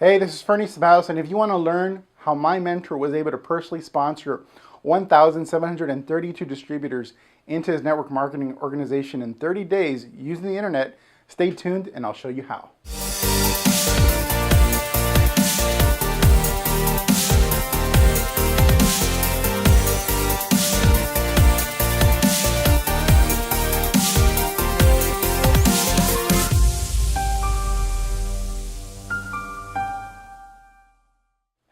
Hey, this is Fernie Ceballos, and if you want to learn how my mentor was able to personally sponsor 1,732 distributors into his network marketing organization in 30 days using the internet, stay tuned and I'll show you how.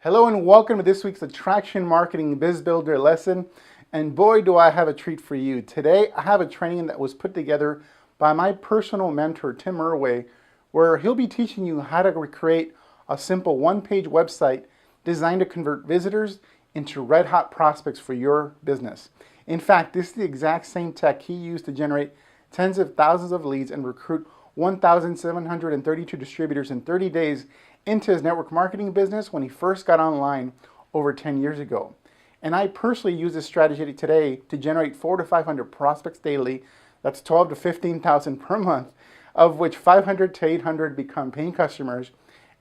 Hello and welcome to this week's Attraction Marketing Biz Builder lesson. And boy, do I have a treat for you. Today, I have a training that was put together by my personal mentor, Tim Irway, where he'll be teaching you how to recreate a simple one-page website designed to convert visitors into red-hot prospects for your business. In fact, this is the exact same tech he used to generate tens of thousands of leads and recruit 1,732 distributors in 30 days into his network marketing business when he first got online over 10 years ago. And I personally use this strategy today to generate 400 to 500 prospects daily. That's 12 to 15,000 per month, of which 500 to 800 become paying customers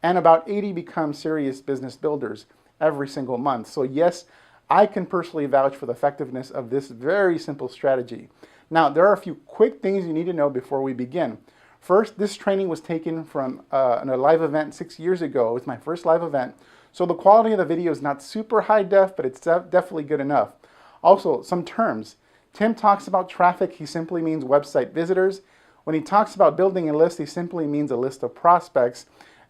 and about 80 become serious business builders every single month. So yes, I can personally vouch for the effectiveness of this very simple strategy. Now, there are a few quick things you need to know before we begin. First, this training was taken from a live event 6 years ago. It was my first live event. So the quality of the video is not super high def, but it's definitely good enough. Also, some terms. Tim talks about traffic. He simply means website visitors. When he talks about building a list, he simply means a list of prospects.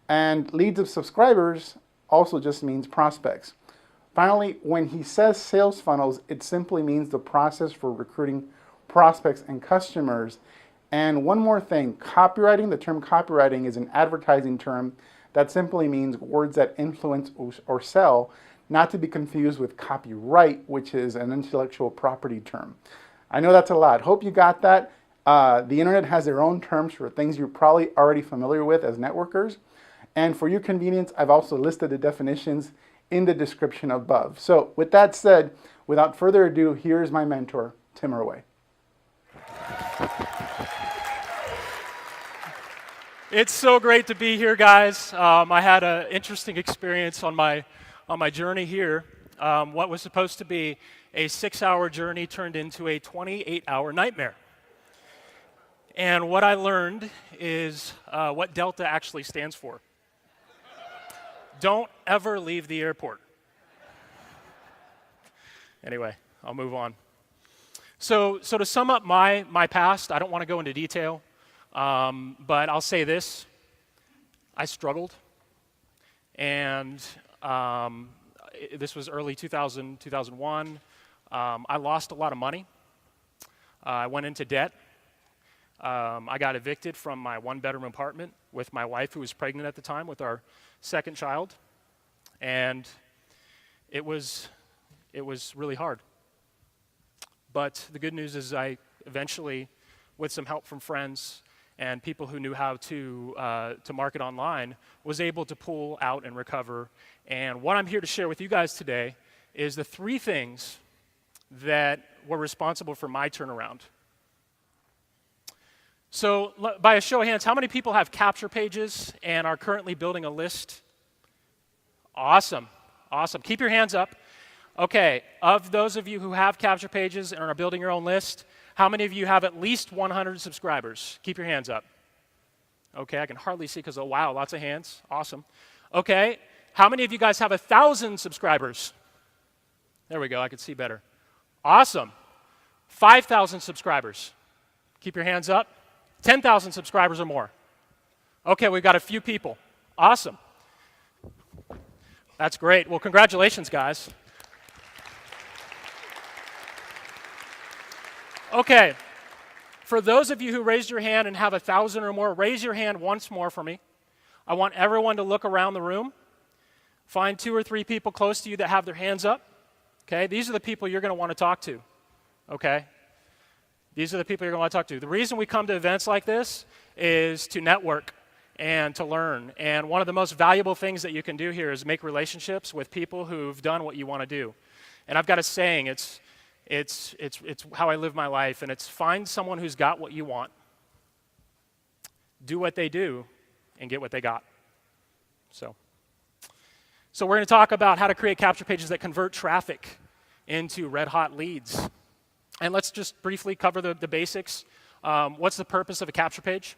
And leads of subscribers also just means prospects. Finally, when he says sales funnels, it simply means the process for recruiting prospects and customers. And one more thing, copywriting, the term copywriting is an advertising term that simply means words that influence or sell, not to be confused with copyright, which is an intellectual property term. I know that's a lot. Hope you got that. The internet has their own terms for things you're probably already familiar with as networkers. And for your convenience, I've also listed the definitions in the description above. So with that said, without further ado, here's my mentor, Tim Irway. It's so great to be here, guys. I had an interesting experience on my journey here. What was supposed to be a 6-hour journey turned into a 28-hour nightmare. And what I learned is what Delta actually stands for. Don't ever leave the airport. Anyway, I'll move on. So to sum up my past, I don't want to go into detail. But I'll say this, I struggled, and this was early 2001. I lost a lot of money. I went into debt. I got evicted from my one-bedroom apartment with my wife, who was pregnant at the time, with our second child, and it was really hard. But the good news is I eventually, with some help from friends and people who knew how to market online, was able to pull out and recover. And what I'm here to share with you guys today is the 3 things that were responsible for my turnaround. So by a show of hands, how many people have capture pages and are currently building a list? Awesome, awesome. Keep your hands up. Okay, of those of you who have capture pages and are building your own list, how many of you have at least 100 subscribers? Keep your hands up. Okay, I can hardly see because, oh, wow, lots of hands. Awesome. Okay, how many of you guys have 1,000 subscribers? There we go, I can see better. Awesome. 5,000 subscribers. Keep your hands up. 10,000 subscribers or more. Okay, we've got a few people. Awesome. That's great. Well, congratulations, guys. Okay, for those of you who raised your hand and have 1,000 or more, raise your hand once more for me. I want everyone to look around the room. Find 2 or 3 people close to you that have their hands up. Okay, these are the people you're going to want to talk to. Okay, these are the people you're going to want to talk to. The reason we come to events like this is to network and to learn. And one of the most valuable things that you can do here is make relationships with people who've done what you want to do. And I've got a saying, it's how I live my life, and it's find someone who's got what you want, do what they do, and get what they got. So So we're going to talk about how to create capture pages that convert traffic into red-hot leads. And let's just briefly cover the basics. What's the purpose of a capture page?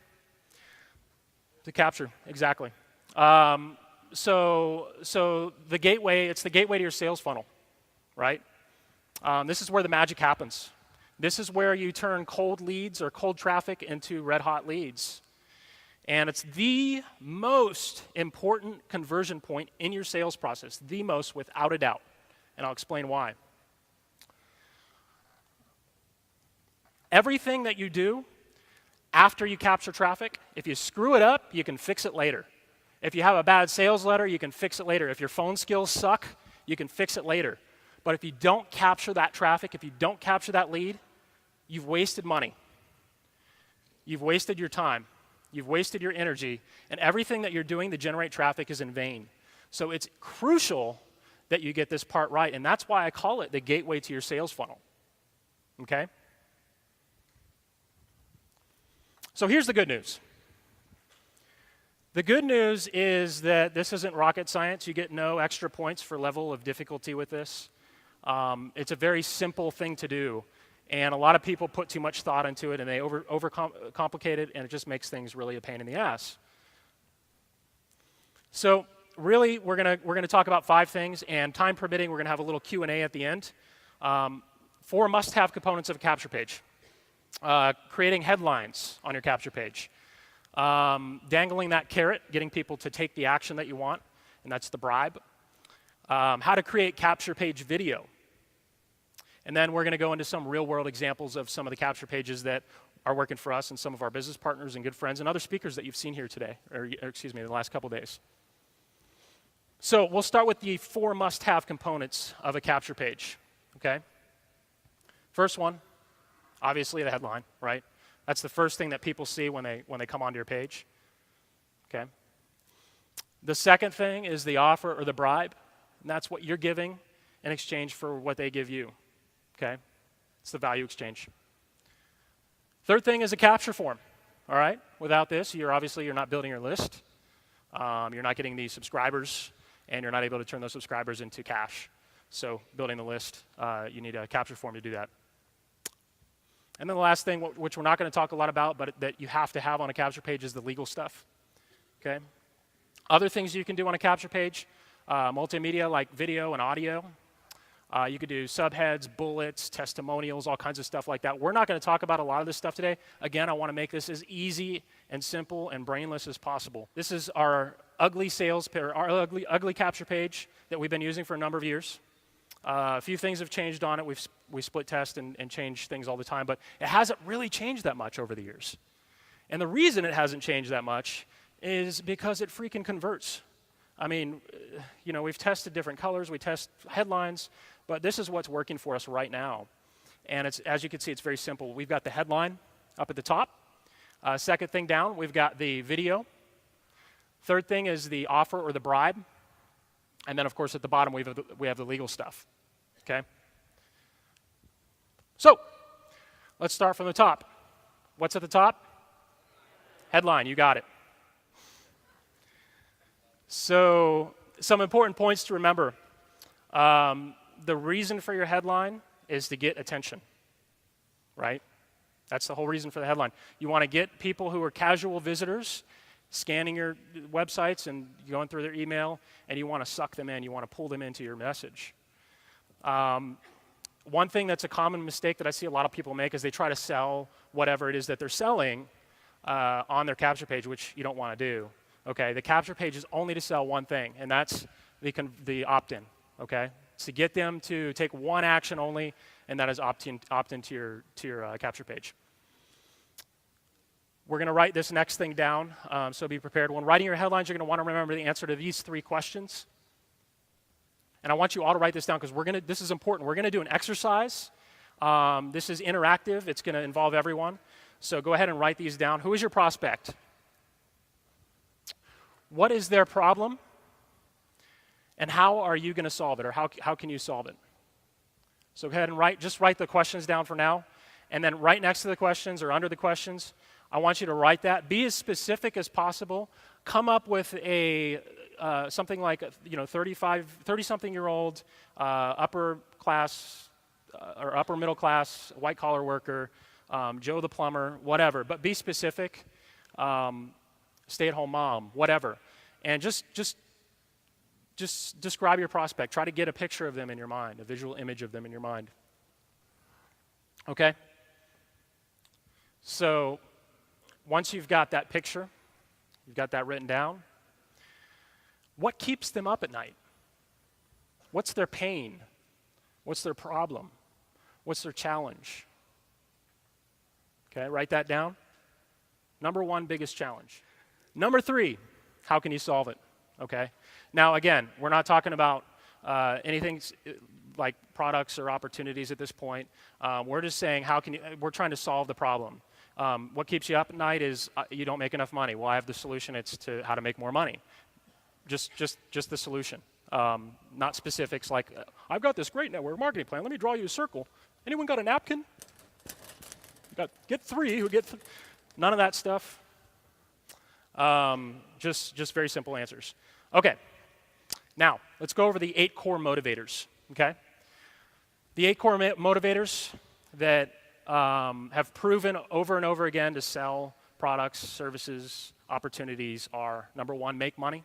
To capture, exactly. So the gateway, it's the gateway to your sales funnel, right? This is where the magic happens. This is where you turn cold leads or cold traffic into red-hot leads. And it's the most important conversion point in your sales process, the most without a doubt. And I'll explain why. Everything that you do after you capture traffic, if you screw it up, you can fix it later. If you have a bad sales letter, you can fix it later. If your phone skills suck, you can fix it later. But if you don't capture that traffic, if you don't capture that lead, you've wasted money. You've wasted your time. You've wasted your energy. And everything that you're doing to generate traffic is in vain. So it's crucial that you get this part right. And that's why I call it the gateway to your sales funnel. Okay? So here's the good news. The good news is that this isn't rocket science. You get no extra points for level of difficulty with this. It's a very simple thing to do. And a lot of people put too much thought into it, and they overcomplicate it, and it just makes things really a pain in the ass. So really, we're gonna talk about 5 things, and time permitting, we're going to have a little Q&A at the end. 4 must-have components of a capture page. Creating headlines on your capture page. Dangling that carrot, getting people to take the action that you want, and that's the bribe. How to create capture page video. And then we're going to go into some real-world examples of some of the capture pages that are working for us and some of our business partners and good friends and other speakers that you've seen here today, or excuse me, the last couple days. So we'll start with the 4 must-have components of a capture page, okay? First one, obviously the headline, right? That's the first thing that people see when they come onto your page, okay? The second thing is the offer or the bribe, and that's what you're giving in exchange for what they give you, okay? It's the value exchange. Third thing is a capture form, all right? Without this, you're not building your list. You're not getting the subscribers, and you're not able to turn those subscribers into cash. So building the list, you need a capture form to do that. And then the last thing, which we're not going to talk a lot about, but that you have to have on a capture page is the legal stuff, okay? Other things you can do on a capture page, multimedia like video and audio. You could do subheads, bullets, testimonials, all kinds of stuff like that. We're not going to talk about a lot of this stuff today. Again, I want to make this as easy and simple and brainless as possible. This is our ugly ugly capture page that we've been using for a number of years. A few things have changed on it. We split test and change things all the time, but it hasn't really changed that much over the years. And the reason it hasn't changed that much is because it freaking converts. I mean, we've tested different colors, we test headlines, but this is what's working for us right now. And it's, as you can see, it's very simple. We've got the headline up at the top. Second thing down, we've got the video. Third thing is the offer or the bribe. And then, of course, at the bottom, we have the legal stuff, okay? So, let's start from the top. What's at the top? Headline, you got it. So, some important points to remember. The reason for your headline is to get attention, right? That's the whole reason for the headline. You want to get people who are casual visitors scanning your websites and going through their email, and you want to suck them in. You want to pull them into your message. One thing that's a common mistake that I see a lot of people make is they try to sell whatever it is that they're selling on their capture page, which you don't want to do. Okay, the capture page is only to sell one thing, and that's the opt-in, okay? It's to get them to take one action only, and that is opt into your capture page. We're going to write this next thing down, so be prepared. When writing your headlines, you're going to want to remember the answer to these 3 questions. And I want you all to write this down because this is important. We're going to do an exercise. This is interactive. It's going to involve everyone. So go ahead and write these down. Who is your prospect? What is their problem? And how are you going to solve it, or how can you solve it? So go ahead and just write the questions down for now. And then right next to the questions or under the questions, I want you to write that. Be as specific as possible. Come up with a something like 30-something-year-old, upper class or upper middle class, white collar worker, Joe the plumber, whatever. But be specific. Stay-at-home mom, whatever, and just describe your prospect. Try to get a picture of them in your mind, a visual image of them in your mind. Okay? So once you've got that picture, you've got that written down, what keeps them up at night? What's their pain? What's their problem? What's their challenge? Okay, write that down. Number one, biggest challenge. Number three, how can you solve it? Okay. Now, again, we're not talking about anything like products or opportunities at this point. We're just saying we're trying to solve the problem. What keeps you up at night is you don't make enough money. Well, I have the solution. It's to how to make more money. Just the solution. Not specifics like, I've got this great network marketing plan. Let me draw you a circle. Anyone got a napkin? Get three who get none of that stuff. Just very simple answers. Okay. Now, let's go over the 8 core motivators, okay? The 8 core motivators that have proven over and over again to sell products, services, opportunities are, number 1, make money.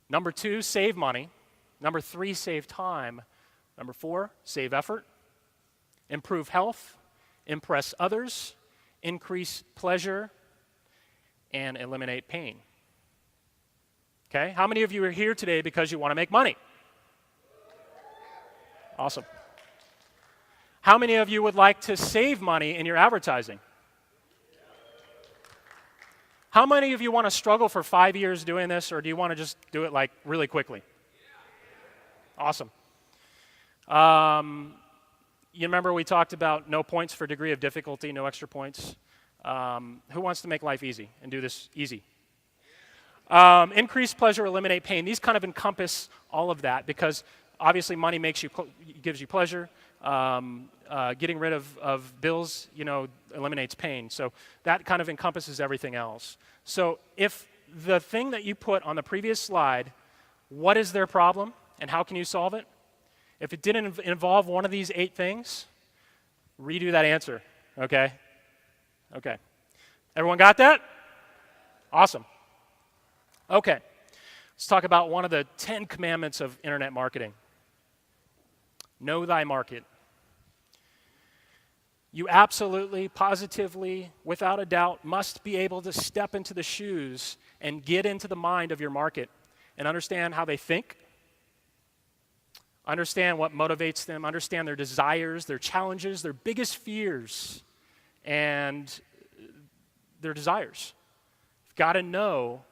Number 2, save money. Number 3, save time. Number 4, save effort. Improve health. Impress others. Increase pleasure. And eliminate pain. Okay, how many of you are here today because you want to make money? Awesome. How many of you would like to save money in your advertising? How many of you want to struggle for 5 years doing this, or do you want to just do it like really quickly? Awesome. You remember we talked about no points for degree of difficulty, no extra points. Who wants to make life easy and do this easy? Increase pleasure, eliminate pain. These kind of encompass all of that because obviously money gives you pleasure. Getting rid of bills, eliminates pain. So that kind of encompasses everything else. So if the thing that you put on the previous slide, what is their problem and how can you solve it? If it didn't involve one of these 8 things, redo that answer, okay? Okay. Everyone got that? Awesome. Okay. Let's talk about one of the 10 commandments of internet marketing. Know thy market. You absolutely, positively, without a doubt, must be able to step into the shoes and get into the mind of your market and understand how they think, understand what motivates them, understand their desires, their challenges, their biggest fears, and their desires. You've got to know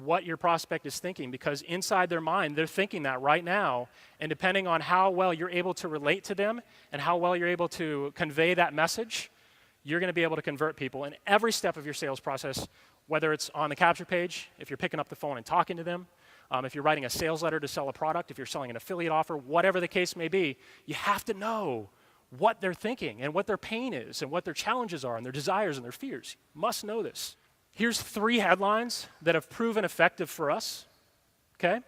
what your prospect is thinking because inside their mind, they're thinking that right now. And depending on how well you're able to relate to them and how well you're able to convey that message, you're going to be able to convert people in every step of your sales process, whether it's on the capture page, if you're picking up the phone and talking to them, if you're writing a sales letter to sell a product, if you're selling an affiliate offer, whatever the case may be, you have to know what they're thinking and what their pain is and what their challenges are and their desires and their fears. You must know this. Here's 3 headlines that have proven effective for us, okay?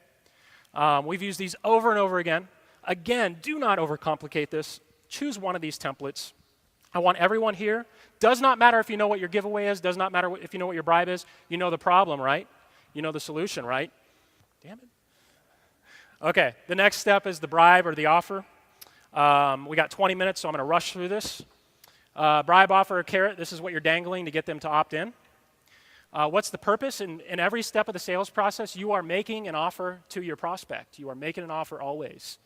We've used these over and over again. Again, do not overcomplicate this. Choose one of these templates. I want everyone here. Does not matter if you know what your giveaway is. Does not matter if you know what your bribe is. You know the problem, right? You know the solution, right? Damn it. Okay, the next step is the bribe or the offer. We got 20 minutes, so I'm going to rush through this. Bribe, offer, or carrot. This is what you're dangling to get them to opt in. What's the purpose? In every step of the sales process, you are making an offer to your prospect. You are making an offer always.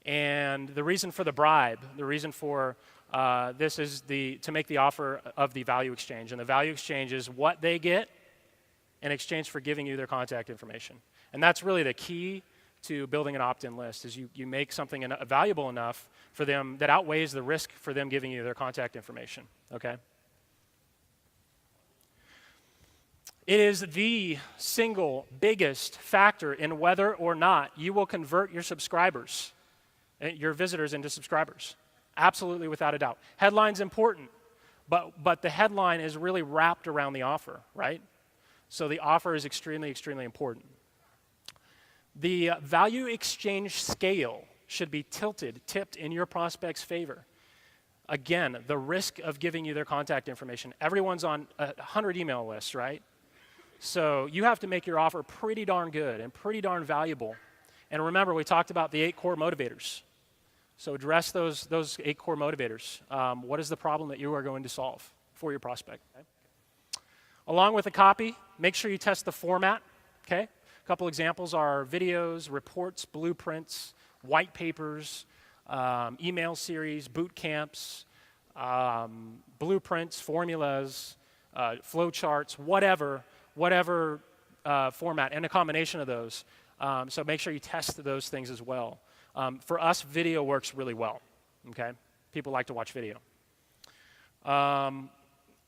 And the reason for the bribe, the reason for this is to make the offer of the value exchange. And the value exchange is what they get in exchange for giving you their contact information. And that's really the key to building an opt-in list, is you make something valuable enough for them that outweighs the risk for them giving you their contact information, okay? It is the single biggest factor in whether or not you will convert your subscribers, your visitors into subscribers. Absolutely, without a doubt. Headline's important, but the headline is really wrapped around the offer, right? So the offer is extremely, extremely important. The value exchange scale should be tipped in your prospect's favor. Again, the risk of giving you their contact information. Everyone's on 100 email lists, right? So you have to make your offer pretty darn good and pretty darn valuable. And remember, we talked about the 8 core motivators. So address those 8 core motivators. What is the problem that you are going to solve for your prospect? Okay? Along with the copy, make sure you test the format, okay? A couple examples are videos, reports, blueprints, white papers, email series, boot camps, blueprints, formulas, flow charts, whatever format, and a combination of those. So make sure you test those things as well. For us, video works really well, okay? People like to watch video.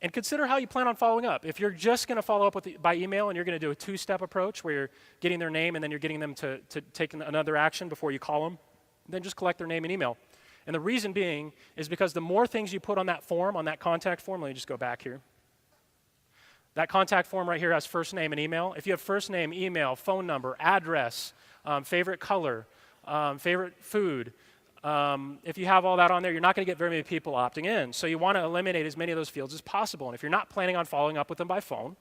And consider how you plan on following up. If you're just going to follow up by email and you're going to do a 2-step approach where you're getting their name and then you're getting them to take another action before you call them, then just collect their name and email. And the reason being is because the more things you put on that form, on that contact form, let me just go back here. That contact form right here has first name and email. If you have first name, email, phone number, address, favorite color, favorite food, if you have all that on there, you're not going to get very many people opting in. So you want to eliminate as many of those fields as possible. And if you're not planning on following up with them by phone,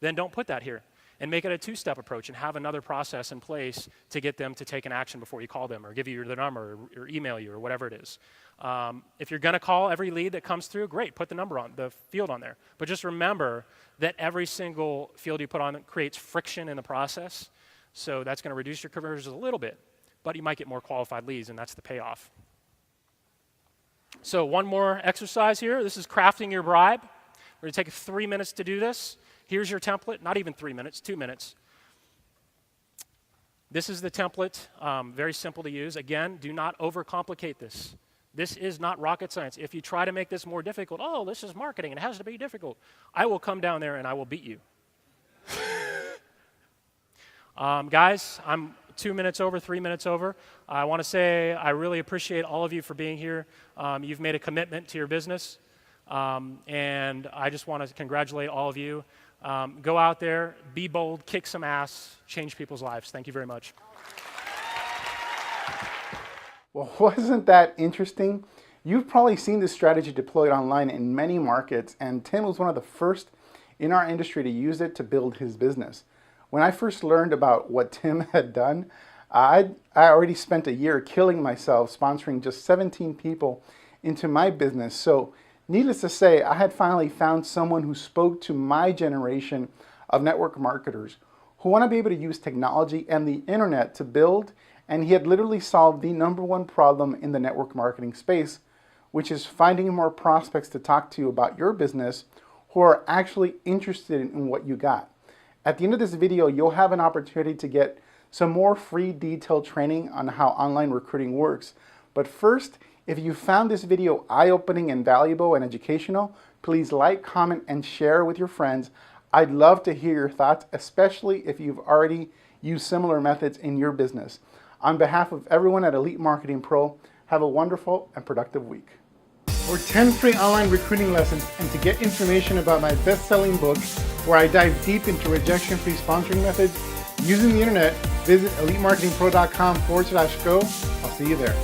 then don't put that here. And make it a 2-step approach and have another process in place to get them to take an action before you call them or give you their number or email you or whatever it is. If you're going to call every lead that comes through, great, put the field on there. But just remember that every single field you put on creates friction in the process. So that's going to reduce your conversions a little bit. But you might get more qualified leads, and that's the payoff. So one more exercise here. This is crafting your bribe. We're going to take 3 minutes to do this. Here's your template. Not even 3 minutes, 2 minutes. This is the template. Very simple to use. Again, do not overcomplicate this. This is not rocket science. If you try to make this more difficult, oh, this is marketing, and it has to be difficult, I will come down there and I will beat you. Guys, I'm 2 minutes over, 3 minutes over. I want to say I really appreciate all of you for being here. You've made a commitment to your business, and I just want to congratulate all of you. Go out there, be bold, kick some ass, change people's lives. Thank you very much. Well, wasn't that interesting? You've probably seen this strategy deployed online in many markets, and Tim was one of the first in our industry to use it to build his business. When I first learned about what Tim had done, I already spent a year killing myself sponsoring just 17 people into my business. So needless to say, I had finally found someone who spoke to my generation of network marketers who want to be able to use technology and the internet to build, and he had literally solved the #1 problem in the network marketing space, which is finding more prospects to talk to you about your business who are actually interested in what you got. At the end of this video, you'll have an opportunity to get some more free detailed training on how online recruiting works. But first, if you found this video eye-opening and valuable and educational, please like, comment, and share with your friends. I'd love to hear your thoughts, especially if you've already used similar methods in your business. On behalf of everyone at Elite Marketing Pro, have a wonderful and productive week. For 10 free online recruiting lessons and to get information about my best-selling book, where I dive deep into rejection-free sponsoring methods using the internet, visit elitemarketingpro.com/go. I'll see you there.